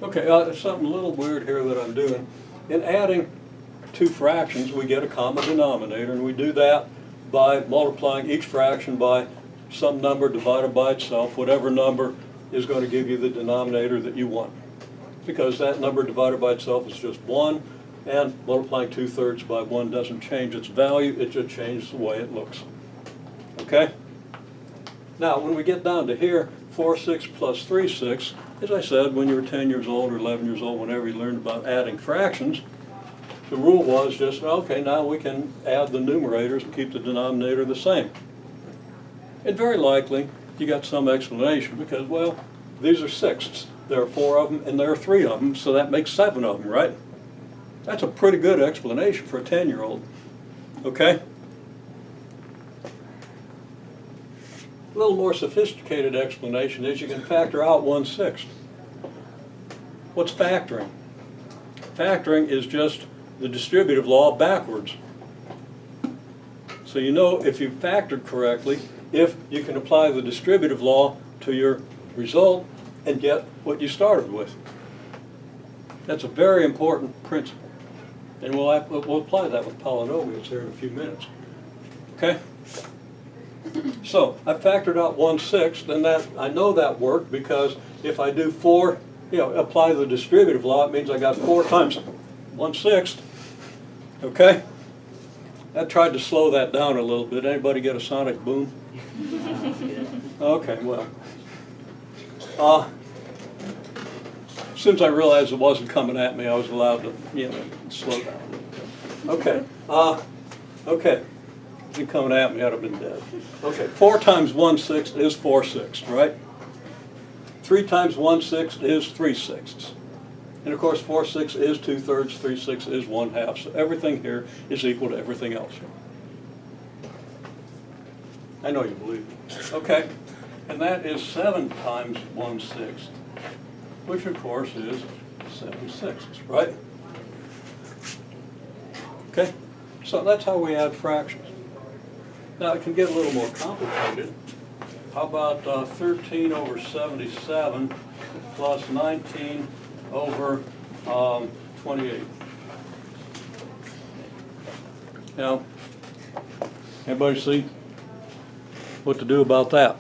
Okay, there's something a little weird here that I'm doing. In adding two fractions, we get a common denominator, and we do that by multiplying each fraction by some number divided by itself, whatever number is going to give you the denominator that you want. Because that number divided by itself is just 1, and multiplying 2/3 by 1 doesn't change its value, it just changes the way it looks. Okay? Now, when we get down to here, 4/6 plus 3/6, as I said, when you were 10 years old or 11 years old, whenever you learned about adding fractions, the rule was just, okay, now we can add the numerators and keep the denominator the same. And very likely, you got some explanation because, well, these are sixths. There are 4 of them and there are 3 of them, so that makes 7 of them, right? That's a pretty good explanation for a 10-year-old, okay? A little more sophisticated explanation is you can factor out 1/6. What's factoring? Factoring is just the distributive law backwards. So you know if you factored correctly, if you can apply the distributive law to your result and get what you started with. That's a very important principle. And we'll apply that with polynomials here in a few minutes. Okay? So I factored out 1/6, and that I know that worked because if I do 4, apply the distributive law, it means I got 4 times 1/6. Okay? I tried to slow that down a little bit. Anybody get a sonic boom? Okay, well. As soon as I realized it wasn't coming at me, I was allowed to, slow down a little bit. Okay. Okay. If it coming at me, I'd have been dead. Okay, 4 times 1/6 is 4/6, right? 3 times 1/6 is 3/6. And of course, 4/6 is 2/3, 3/6 is 1/2. So everything here is equal to everything else. I know you believe it. Okay, and that is 7 times 1/6, which of course is 7/6, right? Okay, so that's how we add fractions. Now it can get a little more complicated. How about 13 over 77 plus 19 over 28? Now, everybody see what to do about that?